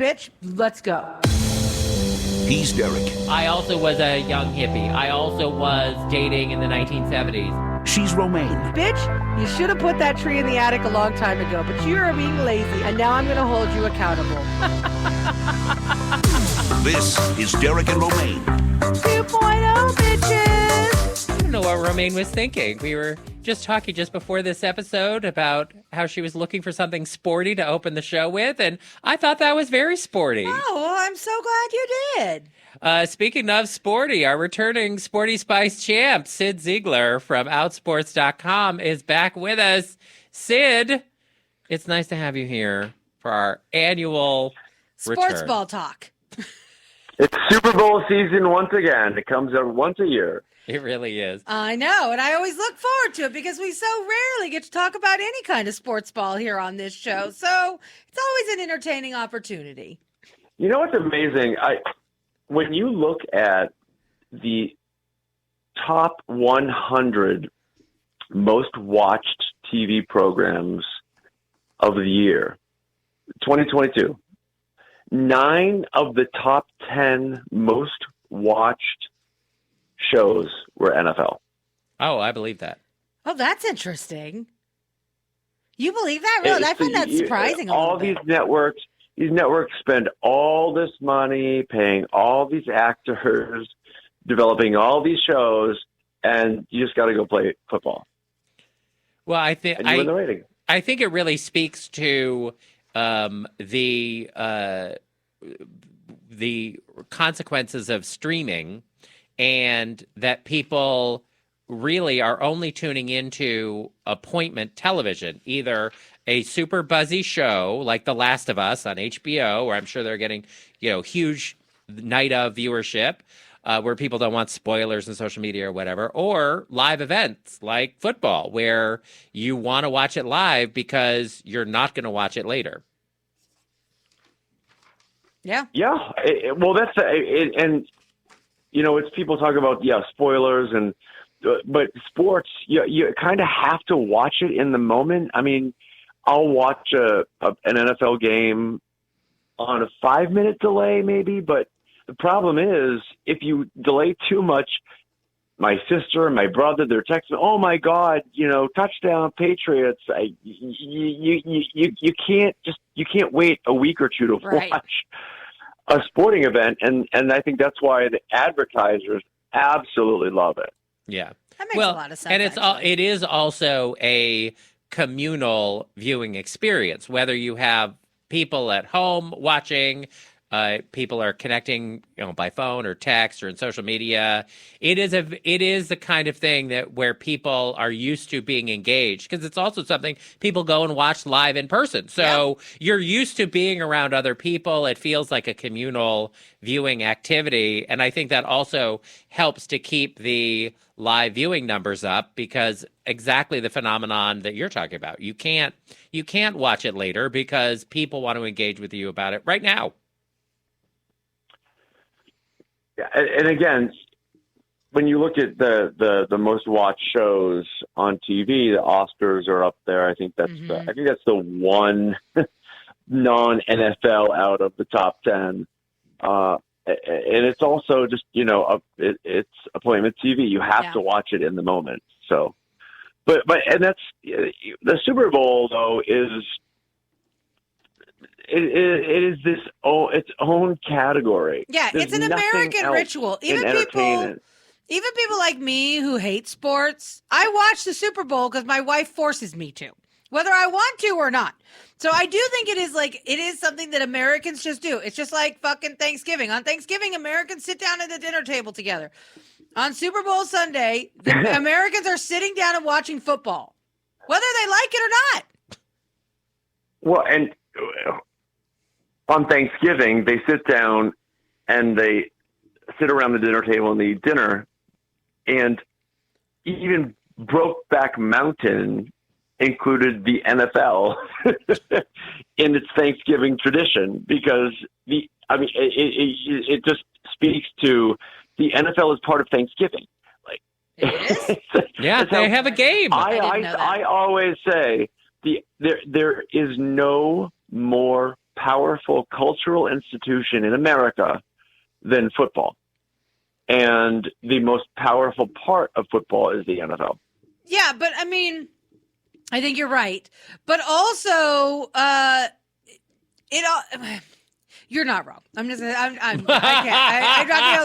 Bitch, let's go. He's Derek. I also was a young hippie. I also was dating in the 1970s. She's Romaine. Bitch, you should have put that tree in the attic a long time ago, but you're being lazy, and now I'm going to hold you accountable. This is Derek and Romaine. 2.0, bitches! I don't know what Romaine was thinking. We were just talking just before this episode about how she was looking for something sporty to open the show with, and I thought that was very sporty. Oh, well, I'm so glad you did. Speaking of sporty, our returning Sporty Spice champ, Cyd Zeigler from Outsports.com, is back with us. Cyd, it's nice to have you here for our annual Sports return. ball talk. It's Super Bowl season once again. It comes out once a year. It really is. I know, and I always look forward to it because we so rarely get to talk about any kind of sports ball here on this show. So it's always an entertaining opportunity. You know what's amazing? When you look at the top 100 most watched TV programs of the year, 2022, 9 of the top 10 most watched shows were NFL. Oh, I believe that. Oh, that's interesting. You believe that? Really? I find that surprising a all little bit. These networks spend all this money paying all these actors, developing all these shows, and you just got to go play football. Well, I think And you win the rating. I think it really speaks to the consequences of streaming, and that people really are only tuning into appointment television, either a super buzzy show like The Last of Us on HBO, where I'm sure they're getting, huge night of viewership, where people don't want spoilers in social media or whatever, or live events like football, where you want to watch it live because you're not going to watch it later. Yeah. Yeah. Well, that's and it's people talk about spoilers but sports, you kind of have to watch it in the moment. I mean, I'll watch an NFL game on a 5-minute delay maybe, but the problem is if you delay too much, my sister and my brother, they're texting, "Oh my God, touchdown Patriots!" You can't wait a week or two to watch a sporting event, and I think that's why the advertisers absolutely love it. Yeah, that makes a lot of sense. And it is also a communal viewing experience, whether you have people at home watching. People are connecting, by phone or text or in social media. It is the kind of thing where people are used to being engaged, because it's also something people go and watch live in person. So you're used to being around other people. It feels like a communal viewing activity, and I think that also helps to keep the live viewing numbers up, because exactly the phenomenon that you're talking about. You can't watch it later because people want to engage with you about it right now. And again, when you look at the most watched shows on TV, the Oscars are up there. I think that's the one non-NFL out of the top 10. And it's also just it's appointment TV. You have to watch it in the moment. So, but that's the Super Bowl though is. It is its own category. Yeah, There's it's an American ritual. Even people like me who hate sports, I watch the Super Bowl because my wife forces me to, whether I want to or not. So I do think it is something that Americans just do. It's just like fucking Thanksgiving. On Thanksgiving, Americans sit down at the dinner table together. On Super Bowl Sunday, the Americans are sitting down and watching football, whether they like it or not. Well, and on Thanksgiving, they sit down and they sit around the dinner table and they eat dinner. And even Brokeback Mountain included the NFL in its Thanksgiving tradition, because it just speaks to the NFL is part of Thanksgiving. Like, it is? Yeah, they have a game. I always say there is no more powerful cultural institution in America than football. And the most powerful part of football is the NFL. Yeah, but I mean, I think you're right. But also, you're not wrong. I'm just, I can't. I'm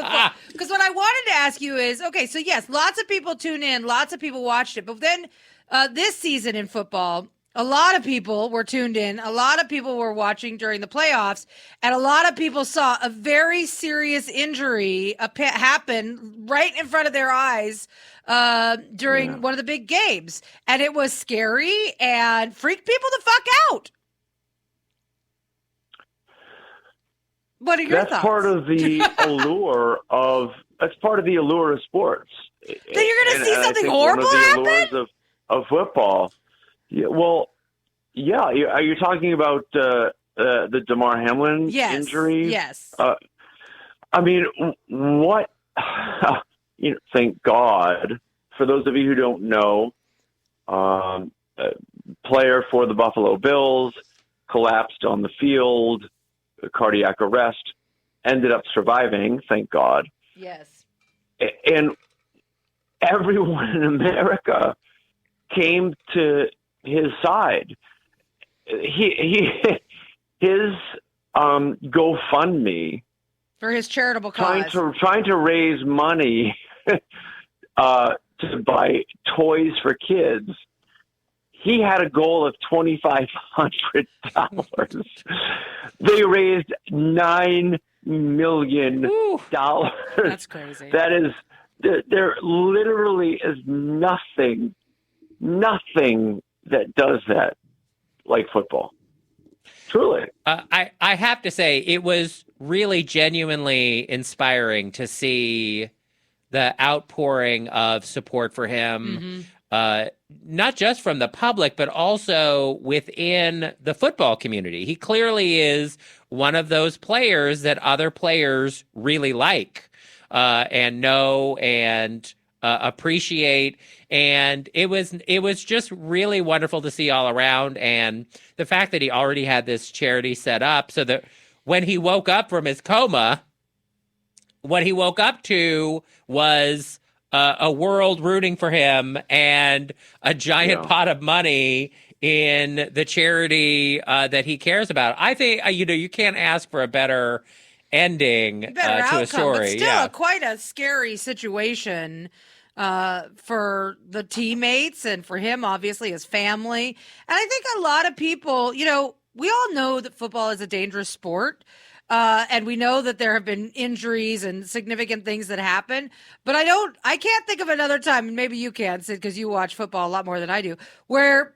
not because what I wanted to ask you is, okay, so yes, lots of people tune in, lots of people watched it, but then this season in football, a lot of people were tuned in, a lot of people were watching during the playoffs, and a lot of people saw a very serious injury happen right in front of their eyes during one of the big games, and it was scary and freaked people the fuck out. What are your thoughts? That's part of the allure of sports. Then you're going to see something horrible happen? One of the allures of football. Yeah, well, yeah. Are you talking about the Damar Hamlin injury? Yes. I mean, what? Thank God. For those of you who don't know, player for the Buffalo Bills collapsed on the field, cardiac arrest, ended up surviving. Thank God. Yes. And everyone in America came to his side. His GoFundMe for his charitable cause, trying to raise money to buy toys for kids. He had a goal of $2,500. They raised $9 million. Ooh, that's crazy. That is, there literally is nothing that does that like football. Truly. I have to say, it was really genuinely inspiring to see the outpouring of support for him, not just from the public, but also within the football community. He clearly is one of those players that other players really like and know and appreciate. And it was just really wonderful to see all around. And the fact that he already had this charity set up so that when he woke up from his coma, what he woke up to was a world rooting for him and a giant pot of money in the charity that he cares about. I think, you can't ask for a better ending to outcome, a story. But still quite a scary situation for the teammates and for him, obviously, his family. And I think a lot of people, we all know that football is a dangerous sport. And we know that there have been injuries and significant things that happen, but I can't think of another time, and maybe you can, Cyd, because you watch football a lot more than I do, where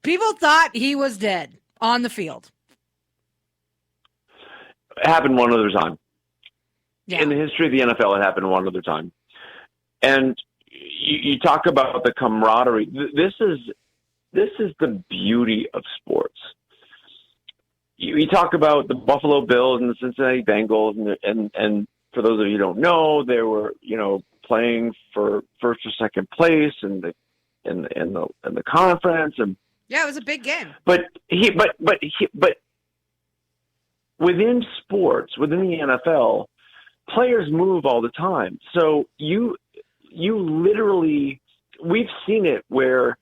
people thought he was dead on the field. It happened one other time. Yeah. In the history of the NFL, it happened one other time. And you talk about the camaraderie. This is the beauty of sports. You talk about the Buffalo Bills and the Cincinnati Bengals, and for those of you who don't know, they were playing for first or second place in the conference, and yeah, it was a big game. But within sports, within the NFL, players move all the time. So you literally, we've seen it where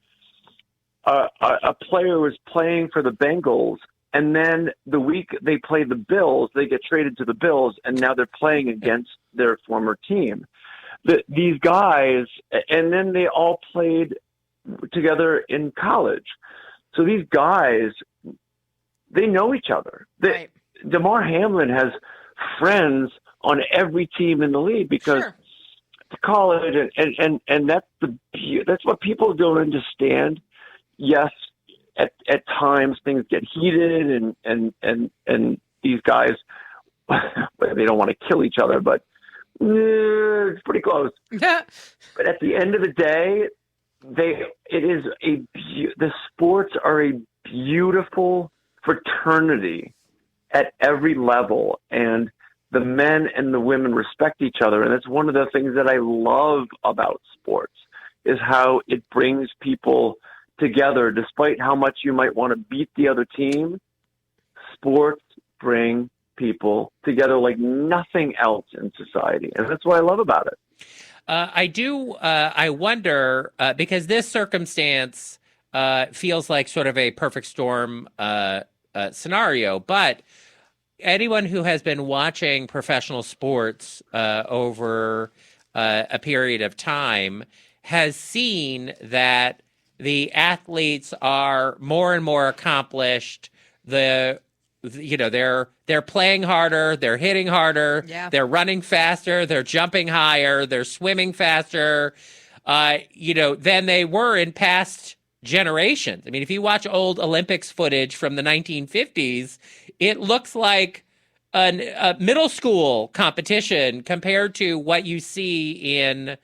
a player was playing for the Bengals. And then the week they play the Bills, they get traded to the Bills, and now they're playing against their former team. These guys, and then they all played together in college. So these guys, they know each other. Right. Damar Hamlin has friends on every team in the league because it's college, and that's what people don't understand. Yes. At times things get heated and these guys, they don't want to kill each other, but it's pretty close. But at the end of the day, the sports are a beautiful fraternity at every level, and the men and the women respect each other. And it's one of the things that I love about sports is how it brings people together, despite how much you might want to beat the other team. sports bring people together like nothing else in society, and that's what I love about it. I wonder, because this circumstance feels like sort of a perfect storm scenario, but anyone who has been watching professional sports over a period of time has seen that the athletes are more and more accomplished. They're playing harder, they're hitting harder, they're running faster, they're jumping higher, they're swimming faster, than they were in past generations. I mean, if you watch old Olympics footage from the 1950s, it looks like a middle school competition compared to what you see in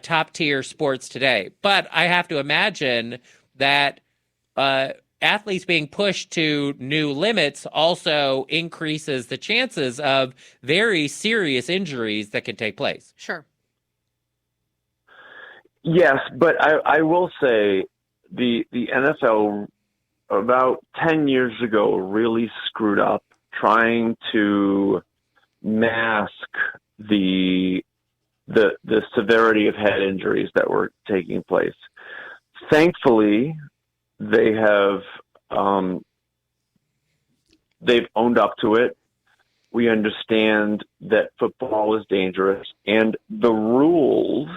top tier sports today. But I have to imagine that athletes being pushed to new limits also increases the chances of very serious injuries that can take place. Sure. Yes, but I will say the NFL about 10 years ago really screwed up trying to mask the severity of head injuries that were taking place. Thankfully, they have they've owned up to it. We understand that football is dangerous, and the rules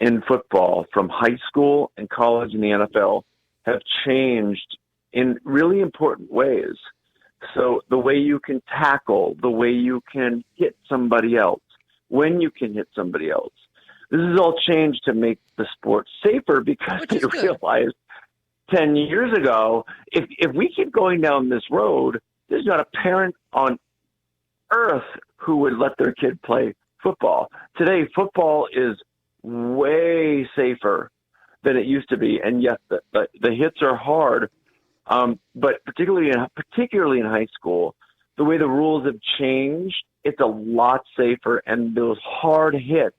in football from high school and college and the NFL have changed in really important ways. So the way you can tackle, the way you can hit somebody else, when you can hit somebody else. This is all changed to make the sport safer because they realized 10 years ago, if we keep going down this road, there's not a parent on earth who would let their kid play football. Today, football is way safer than it used to be. And yes, the hits are hard. But particularly in high school, the way the rules have changed, it's a lot safer. And those hard hits,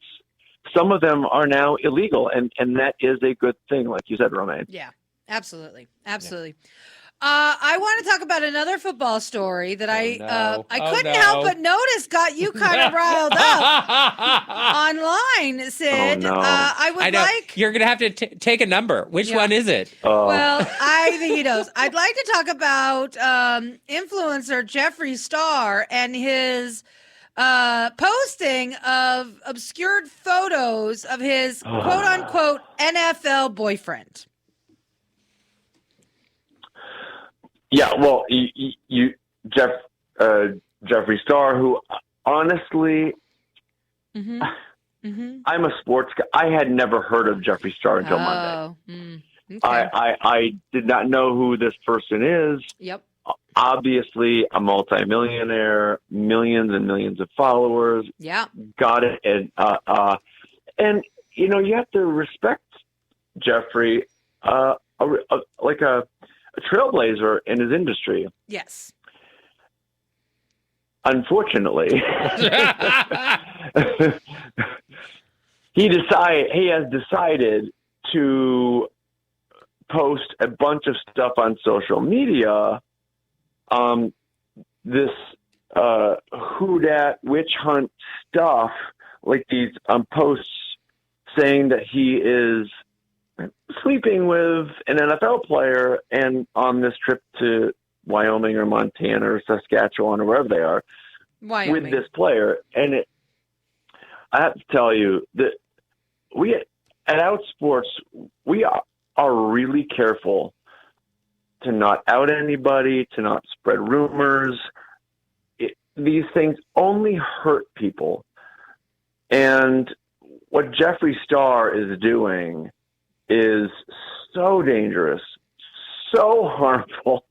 some of them are now illegal, and that is a good thing, like you said, Romaine. Yeah, absolutely. Absolutely. Yeah. I want to talk about another football story that I couldn't help but notice got you kind of riled up online, Cyd. Oh, no. I would like... You're going to have to take a number. Which one is it? Well, I think he knows. I'd like to talk about influencer Jeffree Star and his posting of obscured photos of his quote-unquote NFL boyfriend. Yeah, well, Jeffree Star, who honestly, I'm a sports guy. I had never heard of Jeffree Star until Monday. Okay. I did not know who this person is. Yep. Obviously, a multimillionaire, millions and millions of followers. Yeah. Got it. And you have to respect Jeffree, like a trailblazer in his industry. Yes. Unfortunately, he has decided to post a bunch of stuff on social media. This who dat witch hunt stuff, like these posts saying that he is sleeping with an NFL player and on this trip to Wyoming or Montana or Saskatchewan or wherever they are with this player. And I have to tell you that we at Outsports, we are really careful to not out anybody, to not spread rumors. These things only hurt people. And what Jeffree Star is doing is so dangerous, so harmful.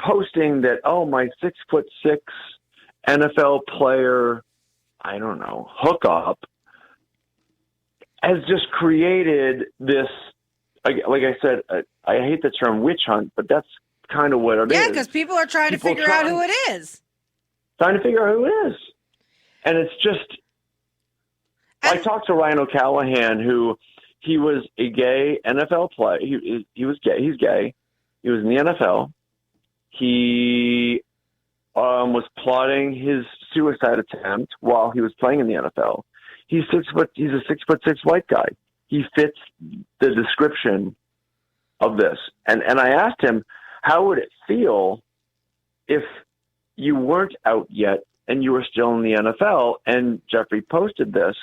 Posting that, my 6'6" NFL player, I don't know, hookup has just created this, like I said, I hate the term witch hunt, but that's kind of what it is. Yeah, because people are trying to figure out who it is. Trying to figure out who it is. And it's just, I talked to Ryan O'Callahan, who he was a gay NFL player. He was gay. He's gay. He was in the NFL. He was plotting his suicide attempt while he was playing in the NFL. He's a 6'6" white guy. He fits the description of this. And I asked him, how would it feel if you weren't out yet and you were still in the NFL? And Jeffree posted this,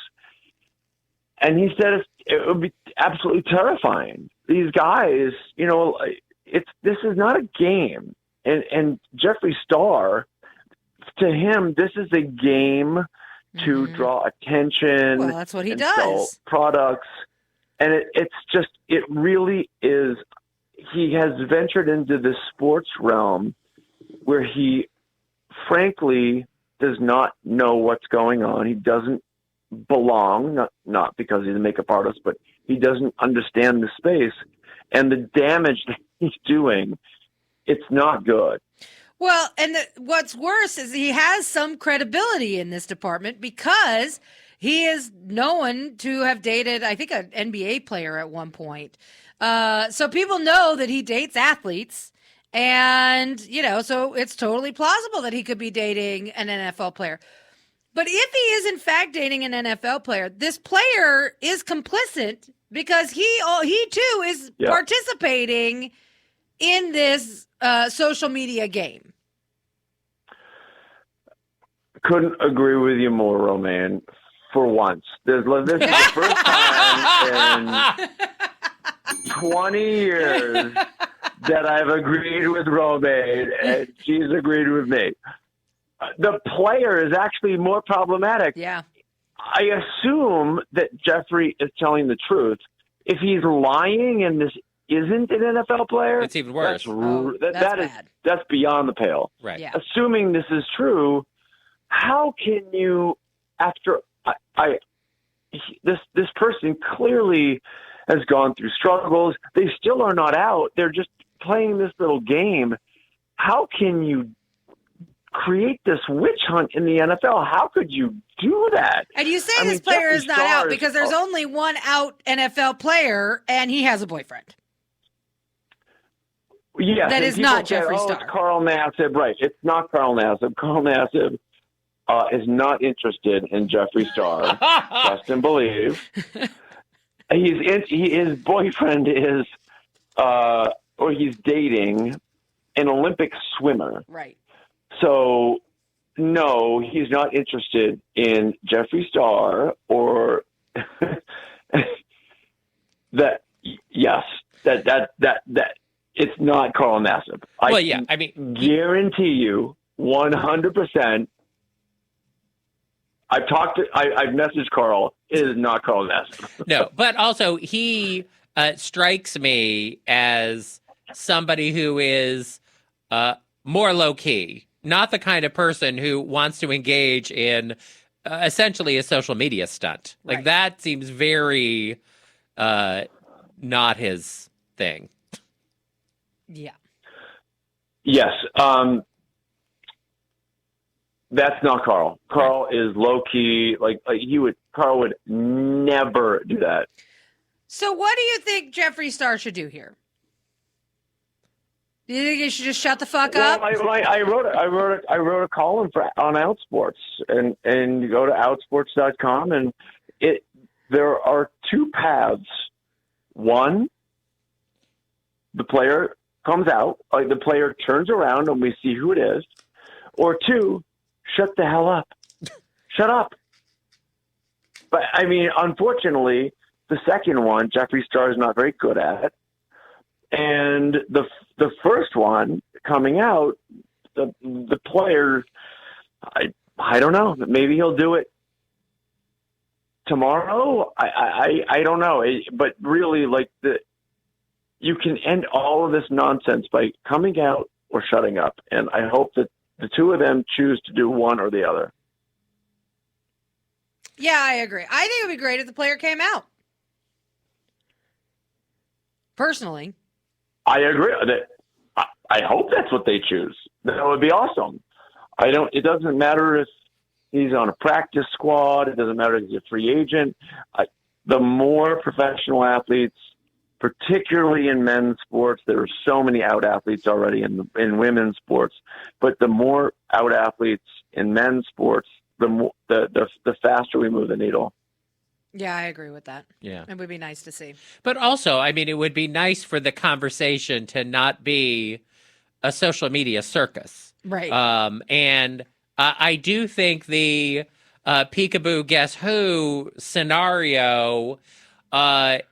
and he said it would be absolutely terrifying. These guys, this is not a game. And Jeffree Star, to him, this is a game to draw attention. Well, that's what he does. Sell products. And it really is. He has ventured into this sports realm where he, frankly, does not know what's going on. He doesn't belong, not because he's a makeup artist, but he doesn't understand the space. And the damage that he's doing, it's not good. Well, and what's worse is he has some credibility in this department because he is known to have dated, I think, an NBA player at one point. So people know that he dates athletes. And, so it's totally plausible that he could be dating an NFL player. But if he is, in fact, dating an NFL player, this player is complicit because he too, is participating in this social media game. Couldn't agree with you more, Romaine. For once, this is the first time in 20 years that I've agreed with Romaine, and she's agreed with me. The player is actually more problematic. Yeah. I assume that Jeffree is telling the truth. If he's lying and this isn't an NFL player, it's even worse. That's beyond the pale. Right. Yeah. Assuming this is true, how can you, after this person clearly has gone through struggles. They still are not out. They're just playing this little game. How can you create this witch hunt in the NFL? How could you do that? And you say this player is not out because there's only one out NFL player, and he has a boyfriend. Yes, that is not Jeffree Star. It's Carl Nassib, right? It's not Carl Nassib. Carl Nassib is not interested in Jeffree Star. Trust and believe. His boyfriend is, or he's dating an Olympic swimmer. Right. So, no, he's not interested in Jeffree Star or that. Yes, that it's not Carl Nassib. I guarantee you 100%. I've messaged Carl. It is not Carl Nassib. No, but also he strikes me as somebody who is more low key, not the kind of person who wants to engage in essentially a social media stunt. Like right. That seems very not his thing. Yeah. Yes. That's not Carl. Carl is low key. Carl would never do that. So what do you think Jeffree Star should do here? Do you think he should just shut the fuck up? I wrote a column on Outsports, and you go to outsports.com, and there are two paths. One, the player comes out, the player turns around and we see who it is. Or two, shut the hell up. Shut up. But, unfortunately, the second one, Jeffree Star is not very good at it. And the first one coming out, the player, I don't know. Maybe he'll do it tomorrow. I don't know. But really, you can end all of this nonsense by coming out or shutting up. And I hope that the two of them choose to do one or the other. Yeah, I agree. I think it would be great if the player came out. Personally. I agree. I hope that's what they choose. That would be awesome. It doesn't matter if he's on a practice squad. It doesn't matter if he's a free agent. The more professional athletes particularly in men's sports. There are so many out athletes already in women's sports, but the more out athletes in men's sports, the faster we move the needle. Yeah, I agree with that. Yeah. It would be nice to see. But also, I mean, it would be nice for the conversation to not be a social media circus. Right. And I do think the peekaboo guess who scenario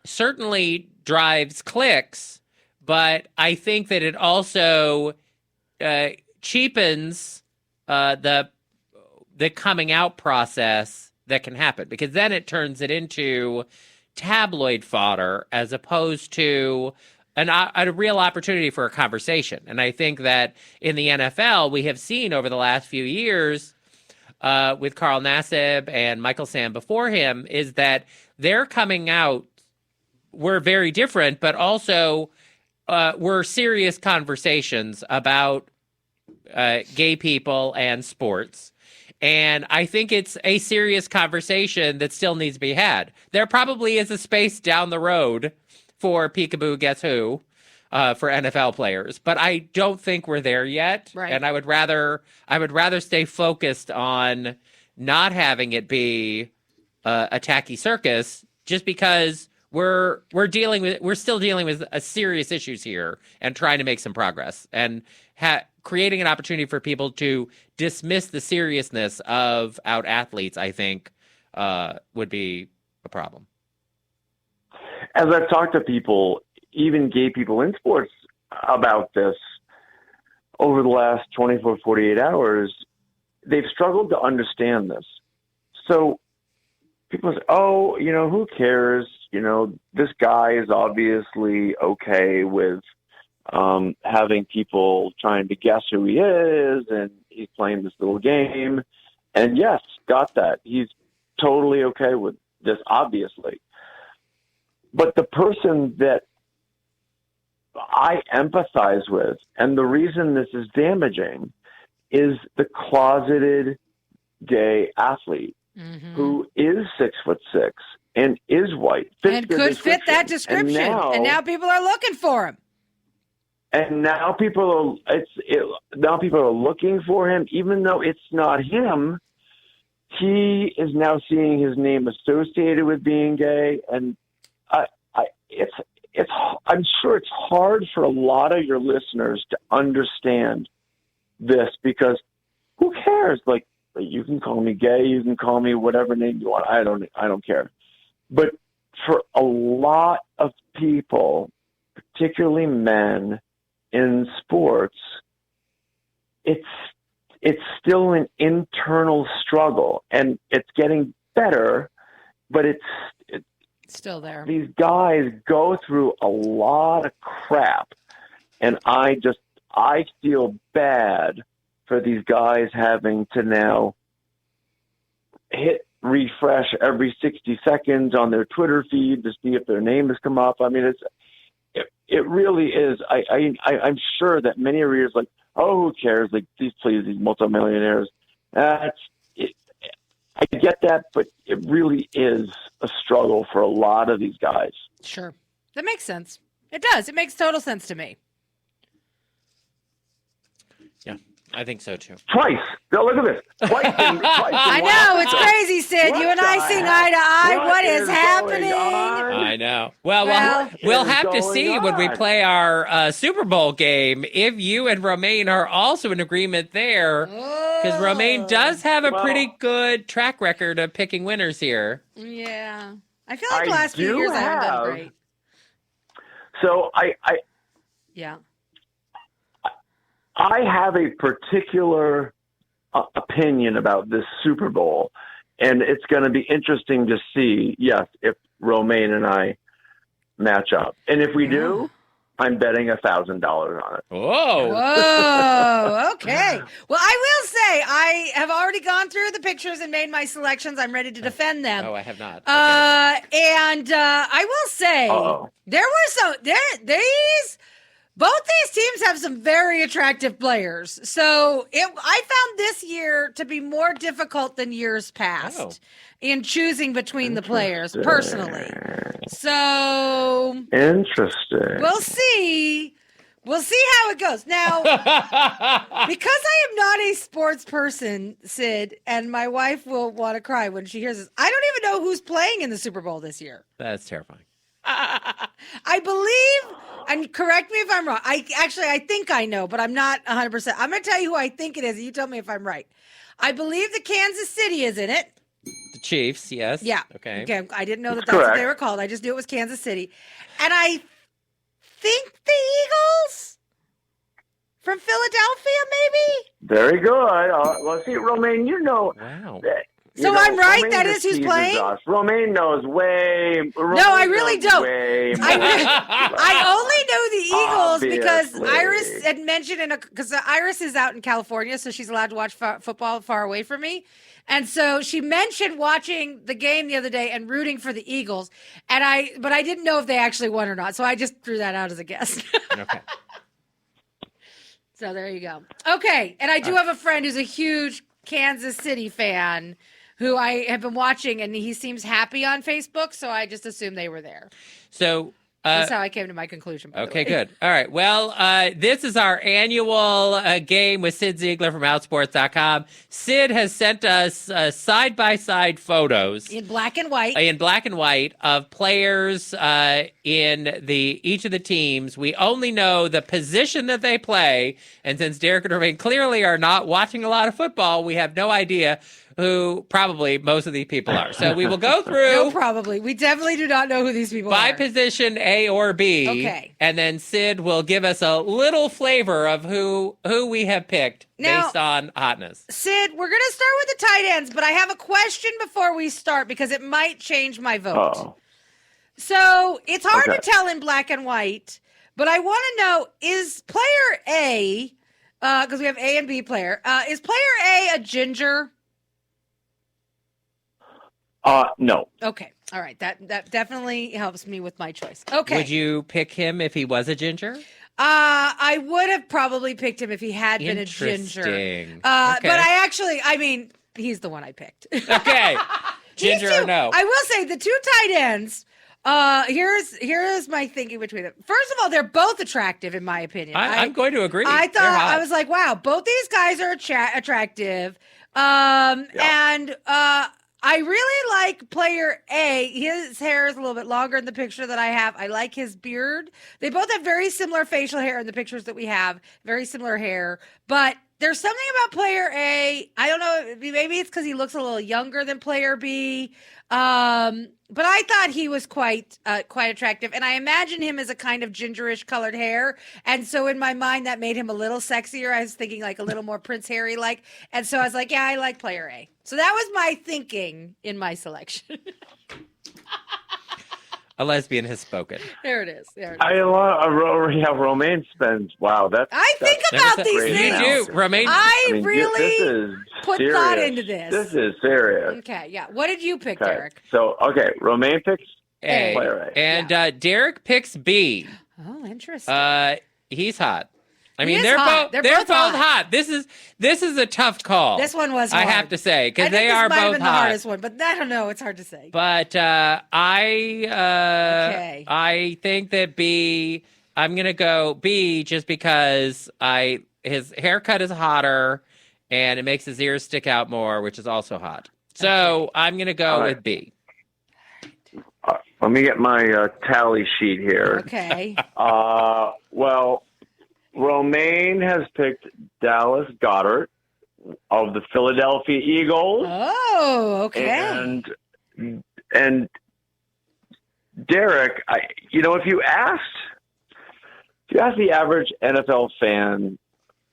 certainly drives clicks, but I think that it also cheapens the coming out process that can happen, because then it turns it into tabloid fodder as opposed to a real opportunity for a conversation. And I think that in the NFL, we have seen over the last few years with Carl Nassib and Michael Sam before him, is that their coming out were very different, but also were serious conversations about gay people and sports. And I think it's a serious conversation that still needs to be had. There probably is a space down the road for peekaboo guess who for NFL players, but I don't think we're there yet. Right. And I would rather stay focused on not having it be a tacky circus, just because we're still dealing with serious issues here and trying to make some progress, and creating an opportunity for people to dismiss the seriousness of out athletes, I think, would be a problem. As I've talked to people, even gay people in sports, about this over the last 24, 48 hours, they've struggled to understand this. So people say, oh, who cares? This guy is obviously okay with having people trying to guess who he is, and he's playing this little game. And yes, got that. He's totally okay with this, obviously. But the person that I empathize with, and the reason this is damaging, is the closeted gay athlete who is 6'6" and is white, and could fit that description. And now people are looking for him. And now people are looking for him, even though it's not him. He is now seeing his name associated with being gay, and I'm sure it's hard for a lot of your listeners to understand this, because who cares? Like, you can call me gay, you can call me whatever name you want. I don't care. But for a lot of people, particularly men in sports, it's still an internal struggle, and it's getting better, but it's still there. These guys go through a lot of crap, and I feel bad for these guys having to now hit refresh every 60 seconds on their Twitter feed to see if their name has come up. I mean, it really is. I'm sure that many readers like, oh, who cares? Like, these multimillionaires. I get that, but it really is a struggle for a lot of these guys. Sure. That makes sense. It does. It makes total sense to me. Yeah, I think so too. Twice. Now look at this. Twice. I know. It's crazy, Cyd. You and I sing eye to eye. What is happening? I know. Well, we'll have to see when we play our Super Bowl game if you and Romaine are also in agreement there. Because Romaine does have a pretty good track record of picking winners here. Yeah. I feel like the last few years I haven't done great. So Yeah. I have a particular opinion about this Super Bowl, and it's going to be interesting to see, yes, if Romaine and I match up. And if we do, I'm betting $1,000 on it. Whoa. Okay. Well, I will say I have already gone through the pictures and made my selections. I'm ready to defend them. Oh, I have not. And I will say there were these Both these teams have some very attractive players. So I found this year to be more difficult than years past in choosing between the players personally. So interesting. We'll see. We'll see how it goes. Now, because I am not a sports person, Cyd, and my wife will want to cry when she hears this, I don't even know who's playing in the Super Bowl this year. That's terrifying. I believe, and correct me if I'm wrong. I think I know, but I'm not 100%. I'm going to tell you who I think it is, and you tell me if I'm right. I believe the Kansas City is in it. The Chiefs, yes. Yeah. Okay. I didn't know that's what they were called. I just knew it was Kansas City. And I think the Eagles from Philadelphia, maybe? Very good. Well, see, Romaine, Wow. So I'm right? That is who's playing? Romaine knows way. No, I really don't. I only know the Eagles because Iris had mentioned because Iris is out in California, so she's allowed to watch football far away from me. And so she mentioned watching the game the other day and rooting for the Eagles. But I didn't know if they actually won or not. So I just threw that out as a guess. Okay. So there you go. Okay. And I do have a friend who's a huge Kansas City fan who I have been watching, and he seems happy on Facebook. So I just assumed they were there. So that's how I came to my conclusion. Okay, good. All right. Well, this is our annual game with Cyd Zeigler from Outsports.com. Cyd has sent us side-by-side photos. In black and white. Of players in each of the teams. We only know the position that they play. And since Derek and Romaine clearly are not watching a lot of football, we have no idea who probably most of these people are. So we will go through. No, probably. We definitely do not know who these people by are. position, A or B. Okay. And then Cyd will give us a little flavor of who we have picked based on hotness. Cyd, we're going to start with the tight ends, but I have a question before we start because it might change my vote. Oh. So it's hard to tell in black and white, but I want to know, is player A, because we have A and B player, is player A ginger? No. Okay. All right. That definitely helps me with my choice. Okay. Would you pick him if he was a ginger? I would have probably picked him if he had been a ginger. Interesting. But I mean, he's the one I picked. Okay. Ginger or no? I will say the two tight ends. Here's my thinking between them. First of all, they're both attractive in my opinion. I'm going to agree. I thought I was like, wow, both these guys are attractive. And I really like player A. His hair is a little bit longer in the picture that I have. I like his beard. They both have very similar facial hair in the pictures that we have, very similar hair. But there's something about player A. I don't know. Maybe it's because he looks a little younger than player B. But I thought he was quite attractive. And I imagine him as a kind of gingerish colored hair. And so in my mind, that made him a little sexier. I was thinking like a little more Prince Harry-like. And so I was like, yeah, I like player A. So that was my thinking in my selection. A lesbian has spoken. There it is. I love Romaine spends. Wow, I think about these things. You do, Romaine. I really put serious. thought into this. This is serious. Okay, yeah. What did you pick, Derek? So, Romaine picks A. player A. And Derek picks B. Oh, interesting. He's hot. I He mean, is they're hot. both They're both hot. This is a tough call. This one was I hard. have to say, because I think they this are might have both been hot. the hardest one, but I don't know. It's hard to say. But I think that B. I'm gonna go B just because his haircut is hotter, and it makes his ears stick out more, which is also hot. So I'm gonna go with B. Let me get my tally sheet here. Okay. Well, Romaine has picked Dallas Goedert of the Philadelphia Eagles. Oh, okay. And Derek, if you asked the average NFL fan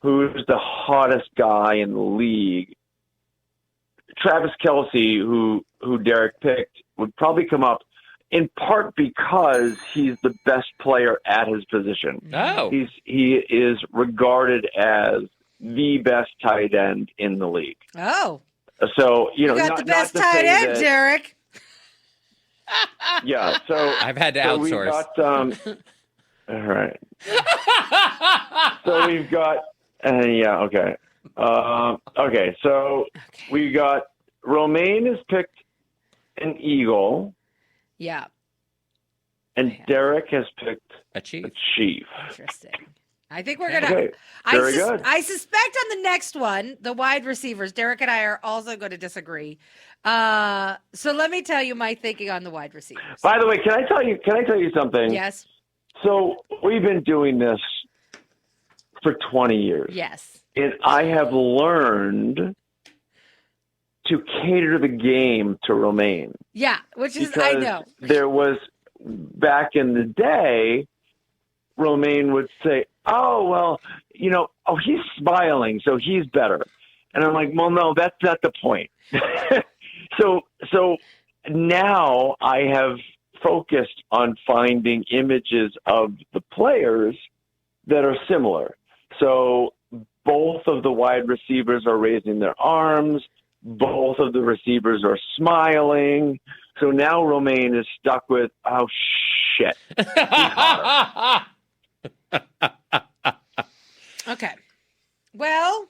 who's the hottest guy in the league, Travis Kelce, who Derek picked, would probably come up, in part because he's the best player at his position. Oh. He is regarded as the best tight end in the league. Oh. So, you got the best tight end, Derek. Yeah, so I've had to so outsource. We got, All right. So we've got, yeah, okay. Okay, so we got Romaine has picked an eagle. Yeah. And Derek has picked a chief. Interesting. I think we're gonna. Okay. Very good. I suspect on the next one, the wide receivers, Derek and I are also going to disagree. So let me tell you my thinking on the wide receivers. By the way, can I tell you something? Yes. So we've been doing this for 20 years. Yes. And I have learned to cater the game to Romaine. Yeah, which is, because I know. There was, back in the day, Romaine would say, oh, well, he's smiling, so he's better. And I'm like, well, no, that's not the point. So now I have focused on finding images of the players that are similar. So both of the wide receivers are raising their arms. Both of the receivers are smiling. So now Romaine is stuck with, oh, shit. Okay. Well,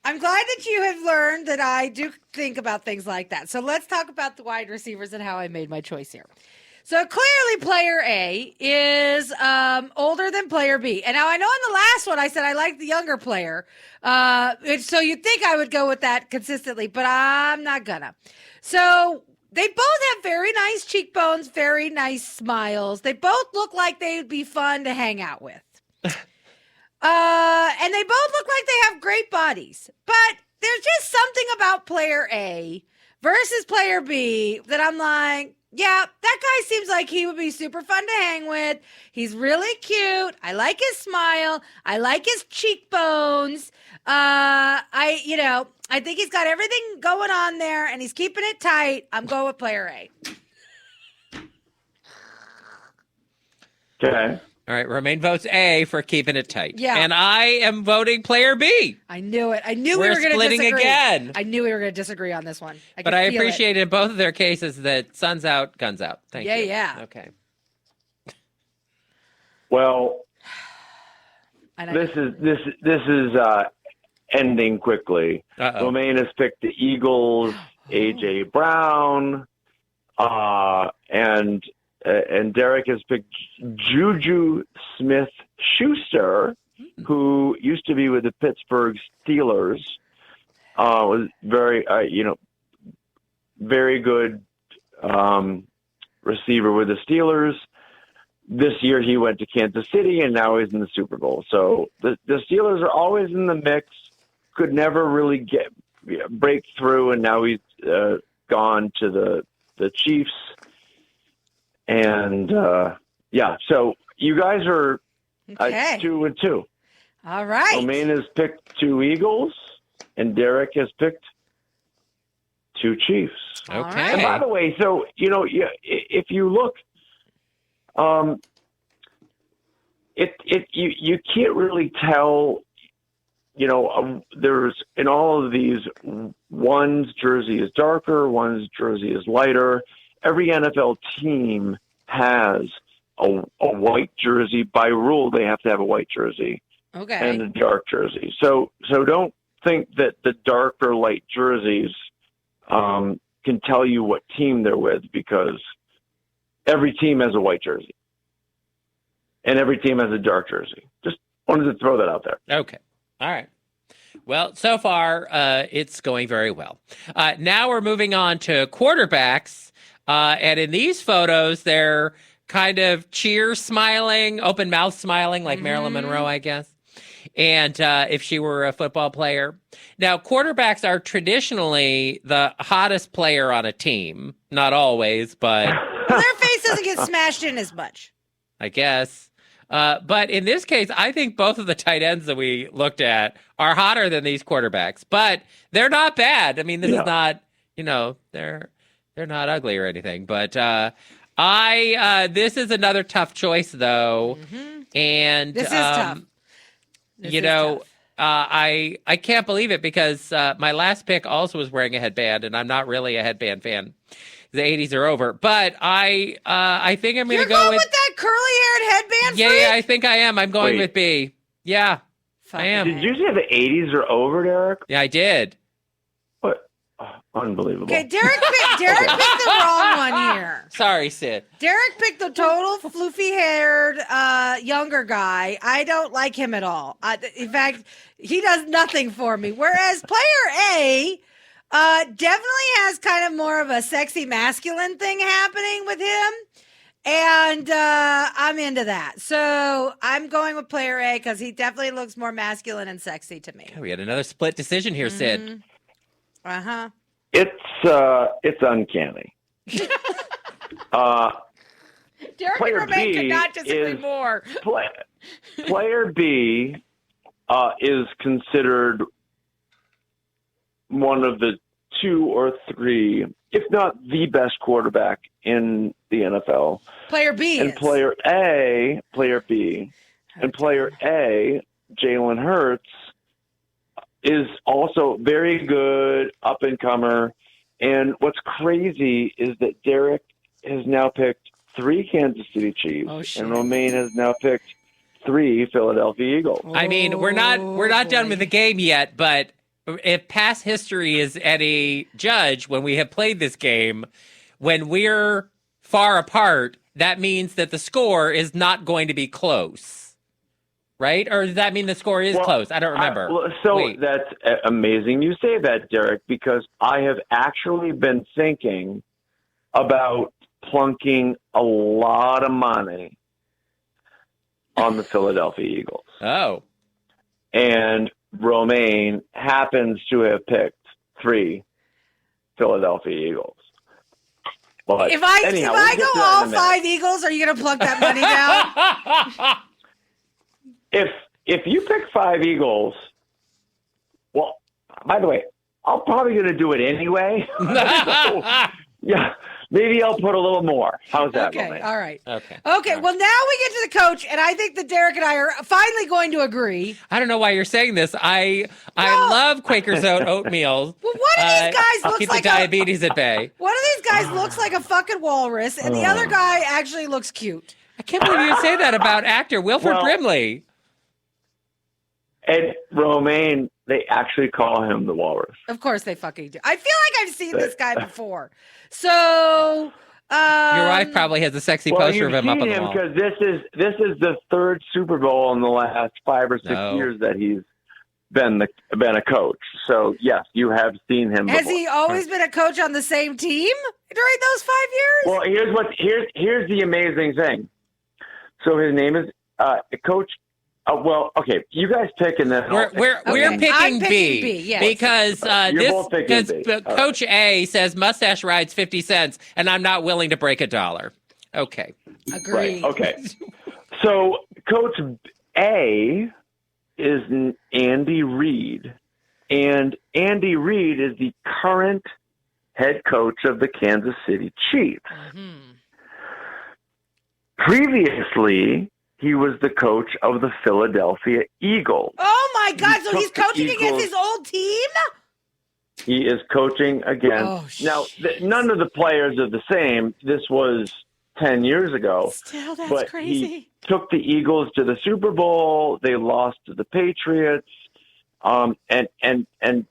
I'm glad that you have learned that I do think about things like that. So let's talk about the wide receivers and how I made my choice here. So clearly player A is older than player B. And now I know in the last one I said I like the younger player. So you'd think I would go with that consistently, but I'm not gonna. So they both have very nice cheekbones, very nice smiles. They both look like they would be fun to hang out with. And they both look like they have great bodies. But there's just something about player A versus player B that I'm like, yeah, that guy seems like he would be super fun to hang with. He's really cute. I like his smile. I like his cheekbones. I think he's got everything going on there and he's keeping it tight. I'm going with player A. Okay. All right, Romaine votes A for keeping it tight. Yeah. And I am voting player B. I knew it. I knew we We're were going to splitting disagree. again. I knew we were going to disagree on this one. But I appreciate in both of their cases that sun's out, guns out. Thank you. Yeah. Okay. Well, this is ending quickly. Uh-oh. Romaine has picked the Eagles, A.J. Brown, and Derek has picked Juju Smith-Schuster, who used to be with the Pittsburgh Steelers. Was very, very good receiver with the Steelers. This year he went to Kansas City, and now he's in the Super Bowl. So the Steelers are always in the mix. Could never really break through, and now he's gone to the Chiefs. And so you guys are 2-2. All right. Romaine has picked 2 Eagles, and Derek has picked 2 Chiefs. Okay. And by the way, so if you look, you can't really tell. There's in all of these, one's jersey is darker, one's jersey is lighter. Every NFL team has a white jersey. By rule, they have to have a white jersey and a dark jersey. So don't think that the dark or light jerseys can tell you what team they're with, because every team has a white jersey and every team has a dark jersey. Just wanted to throw that out there. Okay. All right. Well, so far, it's going very well. Now we're moving on to quarterbacks. And in these photos, they're kind of cheer smiling, open mouth smiling, like Marilyn Monroe, I guess. And if she were a football player. Now, quarterbacks are traditionally the hottest player on a team. Not always, but... Their face doesn't get smashed in as much. I guess. But in this case, I think both of the tight ends that we looked at are hotter than these quarterbacks. But they're not bad. I mean, this is not, they're not ugly or anything. But this is another tough choice, though. Mm-hmm. And this is tough. I can't believe it, because my last pick also was wearing a headband, and I'm not really a headband fan. The 80s are over. But I think I'm going to go with that curly-haired headband Yeah, freak? yeah, I think I am. I'm going Wait. with B. Yeah, I am. Did you say the 80s are over, Derek? Yeah, I did. What? Oh, unbelievable. Okay, Derek picked the wrong one here. Sorry, Cyd. Derek picked the total floofy-haired younger guy. I don't like him at all. In fact, he does nothing for me. Whereas player A definitely has kind of more of a sexy masculine thing happening with him. And I'm into that. So I'm going with player A because he definitely looks more masculine and sexy to me. We had another split decision here, Cyd. Uh-huh. It's uncanny. Derek Player and Romaine B could not disagree is- more. Player B is considered one of the 2 or 3, if not the best quarterback in the NFL. Player B And is. player B, and player A, Jalen Hurts, is also very good, up and comer. And what's crazy is that Derek has now picked 3 Kansas City Chiefs, Oh, shit. and Romaine has now picked 3 Philadelphia Eagles. I mean, we're not done with the game yet, but if past history is any judge, when we have played this game, when we're far apart, that means that the score is not going to be close. Right? Or does that mean the score is close? I don't remember. Wait. That's amazing you say that, Derek, because I have actually been thinking about plunking a lot of money on the Philadelphia Eagles. Oh. And Romaine happens to have picked 3 Philadelphia Eagles. But If I anyhow, we'll get go to that all in a minute. 5 Eagles, are you going to plug that money down? If you pick 5 Eagles, well, by the way, I'm probably going to do it anyway. So, yeah, maybe I'll put a little more. How's that, Okay, Romaine? all right. Okay. Okay, well, now we get to the coach, and I think that Derek and I are finally going to agree. I don't know why you're saying this. I love Quaker's oatmeal. Well, one of these guys I'll looks keep like the diabetes at bay. One of these guys looks like a fucking walrus, and the other guy actually looks cute. I can't believe you say that about actor Wilford Well- Brimley. And Romaine, they actually call him the Walrus. Of course they fucking do. I feel like I've seen this guy before. So, Your wife probably has a sexy poster of you've him up seen on the him wall. because this is the 3rd Super Bowl in the last 5 or 6 No. years that he's been a coach. So yes, you have seen him. has before. he always been a coach on the same team during those 5 years? Well, here's the amazing thing. So his name is Coach. Okay, you guys pick and then We're I'm picking picking B, B, yes. because You're both picking B. Coach A says mustache rides 50 cents, and I'm not willing to break $1. Okay. Agreed. Right. Okay. So Coach A is Andy Reid, and Andy Reid is the current head coach of the Kansas City Chiefs. Mhm. Previously, he was the coach of the Philadelphia Eagles. Oh my God! So took he's the coaching Eagles- against his old team? He is coaching again. Oh, Now, none of the players are the same. This was 10 years ago. Still, that's but crazy. he took the Eagles to the Super Bowl. They lost to the Patriots. And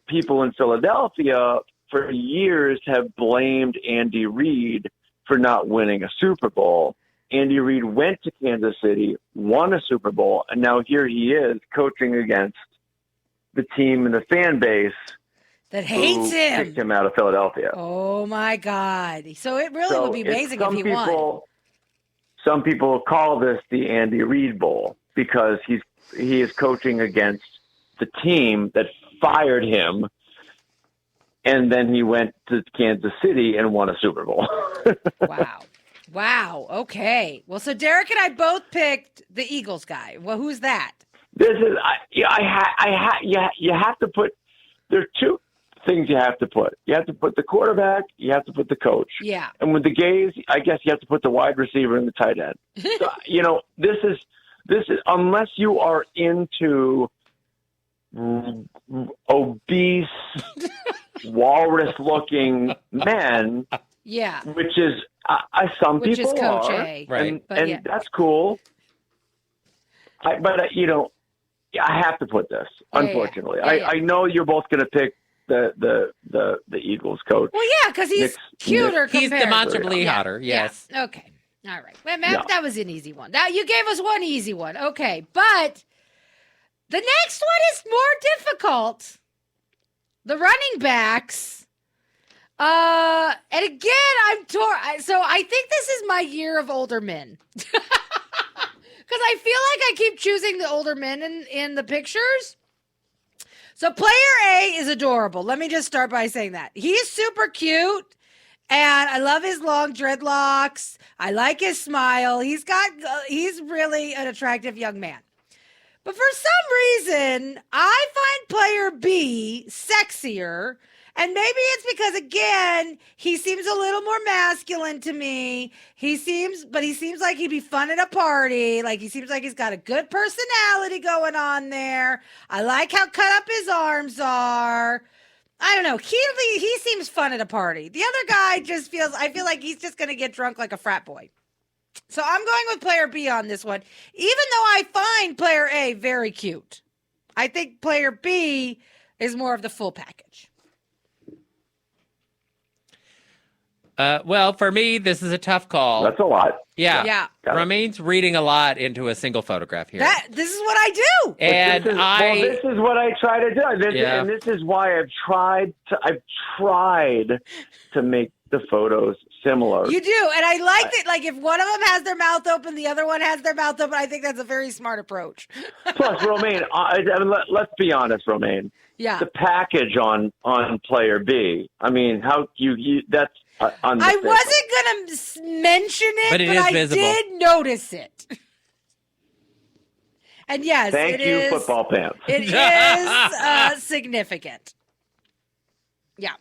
people in Philadelphia for years have blamed Andy Reid for not winning a Super Bowl. Andy Reid went to Kansas City, won a Super Bowl, and now here he is coaching against the team and the fan base That hates who him. kicked him out of Philadelphia. Oh my God! So it really would be amazing if he won. Some people call this the Andy Reid Bowl because he is coaching against the team that fired him, and then he went to Kansas City and won a Super Bowl. Wow. Wow. Okay. Well, so Derek and I both picked the Eagles guy. Well, who's that? This is you have to put. There are 2 things you have to put. You have to put the quarterback. You have to put the coach. Yeah. And with the gays, I guess you have to put the wide receiver and the tight end. So, this is unless you are into obese, walrus-looking men. Yeah. which is some Which people is Coach are, A. Right. and that's cool. But I have to put this. Yeah, Unfortunately, yeah. I know you're both going to pick the Eagles coach. Well, yeah, because he's cuter. He's compared. demonstrably Yeah, hotter. Yes. Yeah. Okay. All right. Well, that was an easy one. Now you gave us one easy one. Okay, but the next one is more difficult. The running backs. And again, I'm torn. So I think this is my year of older men. Because I feel like I keep choosing the older men in the pictures. So player A is adorable. Let me just start by saying that. He's super cute. And I love his long dreadlocks. I like his smile. He's really an attractive young man. But for some reason, I find player B sexier. And maybe it's because, again, he seems a little more masculine to me. He seems like he'd be fun at a party. Like, he seems like he's got a good personality going on there. I like how cut up his arms are. I don't know. He seems fun at a party. The other guy I feel like he's just going to get drunk like a frat boy. So I'm going with player B on this one, even though I find player A very cute. I think player B is more of the full package. Well, for me, this is a tough call. That's a lot. Yeah. Romaine's reading a lot into a single photograph here. This is what I do. And this is what I try to do. And this is why I've tried to make the photos similar. You do. And I like that. Like, if one of them has their mouth open, the other one has their mouth open. I think that's a very smart approach. Plus, Romaine, let's be honest, Romaine. Yeah. The package on player B. I mean, how you that's I wasn't going to mention it, but I visible. did notice it. And yes, Thank you, football pants. It is significant. Yeah.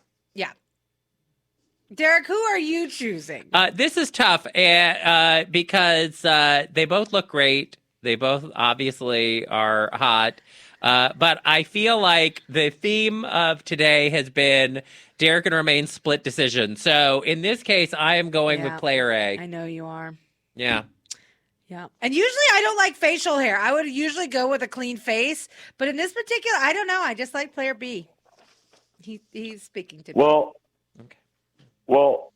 Derek, who are you choosing? This is tough because they both look great. They both obviously are hot. But I feel like the theme of today has been Derek and Romaine's split decision. So in this case, I am going with player A. I know you are. Yeah. Yeah. And usually I don't like facial hair. I would usually go with a clean face. But in this particular, I don't know. I just like player B. He's speaking to me. Well,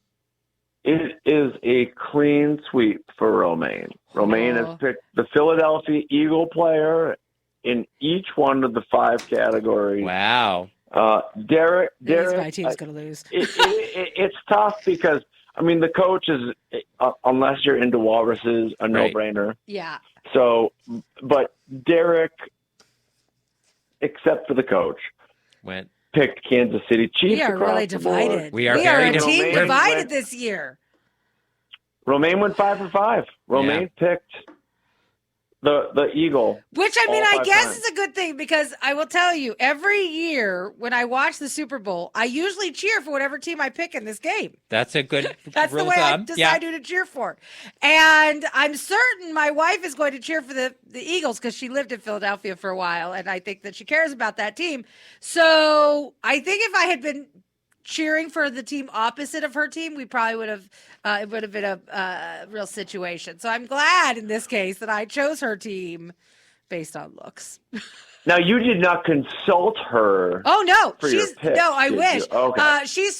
it is a clean sweep for Romaine. Romaine has picked the Philadelphia Eagle player in each one of the 5 categories. Wow. Derek, my team's going to lose. It's tough because, I mean, the coach is, unless you're into walruses, a no-brainer. Yeah. So, but Derek, except for the coach, picked Kansas City Chiefs. We are really divided. We are very team divided this year. Romaine went 5 for 5. Romaine picked the Eagle. Which, I mean, I guess is a good thing because I will tell you, every year when I watch the Super Bowl, I usually cheer for whatever team I pick in this game. That's a good That's the way I decide who to cheer for. And I'm certain my wife is going to cheer for the Eagles because she lived in Philadelphia for a while, and I think that she cares about that team. So I think if I had been cheering for the team opposite of her team, we probably would have it would have been a real situation. So I'm glad in this case that I chose her team based on looks. Now you did not consult her. Oh no, she's I wish. Okay. She's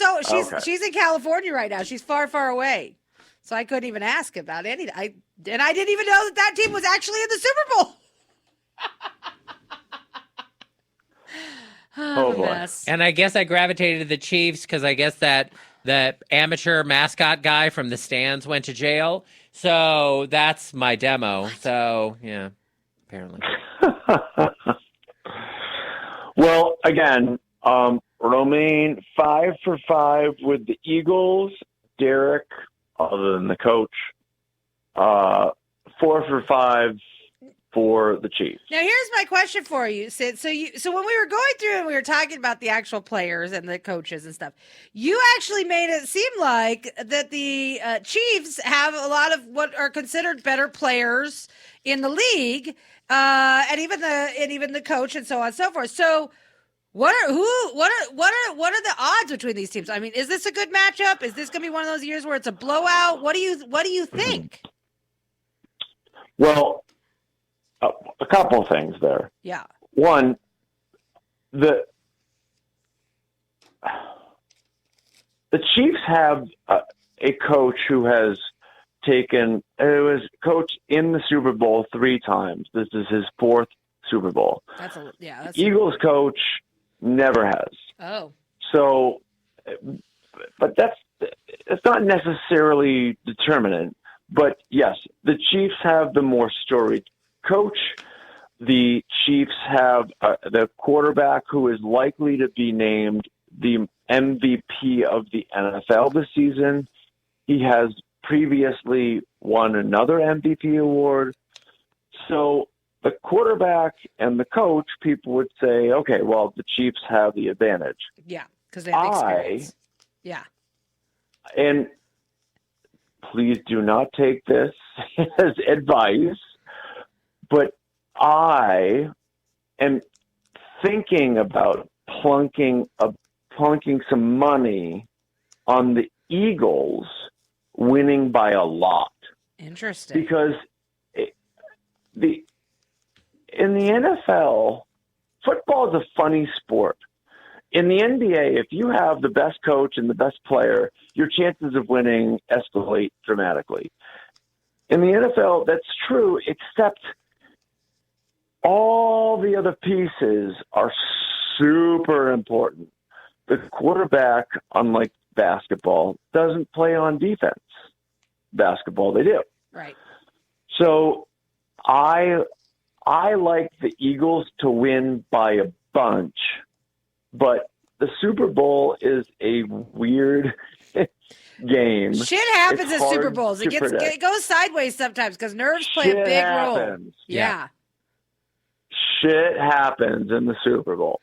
in California right now. She's far away, so I couldn't even ask about any. I didn't even know that team was actually in the Super Bowl. Oh boy. Mess. And I guess I gravitated to the Chiefs because I guess that the amateur mascot guy from the stands went to jail. So that's my demo. What? So, yeah, apparently. Well, again, Romaine 5 for 5 with the Eagles. Derek, other than the coach, 4 for 5 for the Chiefs. Now, here's my question for you, Cyd. So when we were going through and we were talking about the actual players and the coaches and stuff, you actually made it seem like that the Chiefs have a lot of what are considered better players in the league, and even the coach and so on and so forth. So What are the odds between these teams? I mean, is this a good matchup? Is this going to be one of those years where it's a blowout? What do you think? Well, a couple of things there. Yeah. One, the Chiefs have a coach who has was coached in the Super Bowl 3 times. This is his 4th Super Bowl. That's Eagles coach never has. Oh. So, but that's not necessarily determinant. But yes, the Chiefs have the more storied coach. The Chiefs have the quarterback who is likely to be named the MVP of the NFL this season. He has previously won another MVP award. So the quarterback and the coach, people would say, okay, well, the Chiefs have the advantage. Yeah, because they have experience. Yeah. And please do not take this as advice, but I am thinking about plunking some money on the Eagles winning by a lot. Interesting. Because in the NFL, football is a funny sport. In the NBA, if you have the best coach and the best player, your chances of winning escalate dramatically. In the NFL, that's true, except all the other pieces are super important. The quarterback, unlike basketball, doesn't play on defense. Basketball, they do. Right. So I like the Eagles to win by a bunch, but the Super Bowl is a weird game. Shit happens at Super Bowls. It goes sideways sometimes because nerves play a big role. Yeah. Shit happens in the Super Bowl.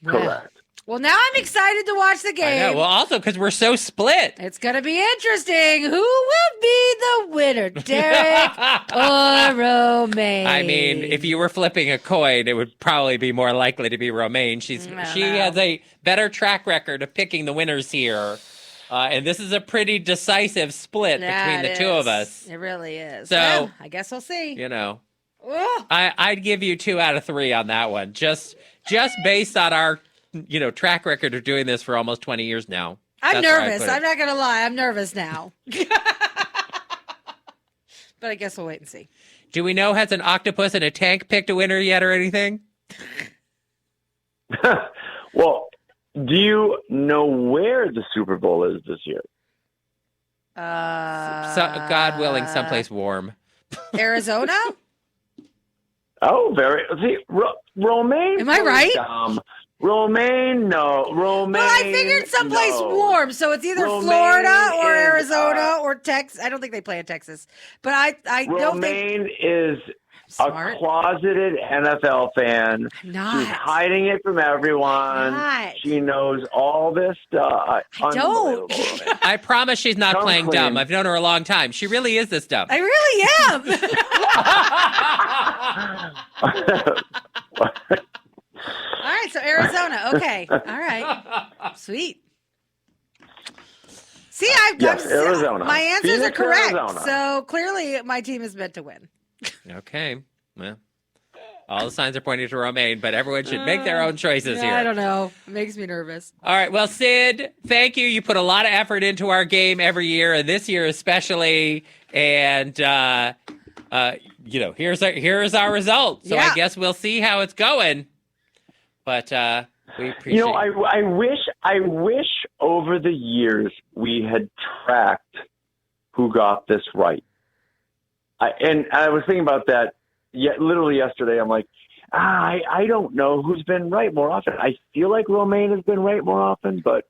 Yeah. Correct. Well, now I'm excited to watch the game. I know. Well, also because we're so split. It's going to be interesting. Who will be the winner, Derek or Romaine? I mean, if you were flipping a coin, it would probably be more likely to be Romaine. She has a better track record of picking the winners here. And this is a pretty decisive split between the two of us. It really is. So, well, I guess we'll see. You know, I'd give you 2 out of 3 on that one. Just based on our track record of doing this for almost 20 years now. I'm nervous. I'm not going to lie. I'm nervous now. But I guess we'll wait and see. Do we know, has an octopus in a tank picked a winner yet or anything? Well, do you know where the Super Bowl is this year? God willing, someplace warm. Arizona? Oh, Romaine. Am I right? Romaine, no. Romaine. Well, I figured someplace warm, so it's either Florida or Arizona or Texas. I don't think they play in Texas, but I don't think Romaine is a closeted NFL fan. I'm not. She's hiding it from everyone. She knows all this stuff. I don't. I promise she's not playing dumb. I've known her a long time. She really is this dumb. I really am. All right, so Arizona. Okay. All right. Sweet. See, Arizona. My answers Phoenix, are correct. Arizona. So clearly my team is meant to win. Okay. Well, all the signs are pointing to Romaine, but everyone should make their own choices here. I don't know. It makes me nervous. All right. Well, Cyd, thank you. You put a lot of effort into our game every year, and this year especially. And, here's our result. So I guess we'll see how it's going. But we appreciate I wish over the years we had tracked who got this right. I was thinking about that literally yesterday. I'm like, I don't know who's been right more often. I feel like Romaine has been right more often, but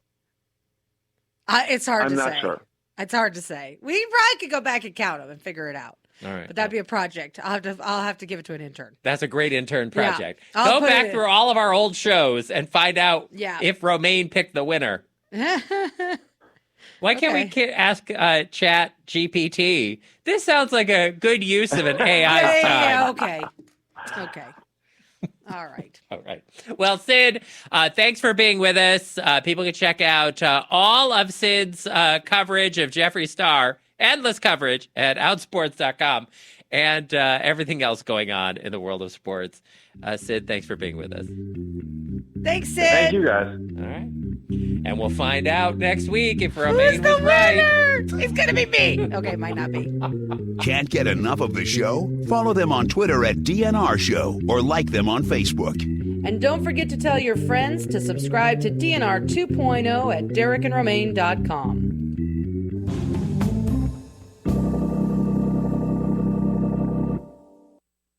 it's hard to say. I'm not sure. It's hard to say. We probably could go back and count them and figure it out. All right. But that'd be a project. I'll have to give it to an intern. That's a great intern project. Yeah, go back through all of our old shows and find out if Romaine picked the winner. Why can't we ask Chat GPT? This sounds like a good use of an AI time. Yeah, okay. All right. All right. Well, Cyd, thanks for being with us. People can check out all of Cyd's coverage of Jeffree Star, endless coverage at outsports.com, and everything else going on in the world of sports. Cyd, thanks for being with us. Thanks, Cyd. Thank you, guys. All right. And we'll find out next week if Romaine was right. It's going to be me. Okay, might not be. Can't get enough of the show? Follow them on Twitter at DNR Show or like them on Facebook. And don't forget to tell your friends to subscribe to DNR 2.0 at DerekandRomaine.com.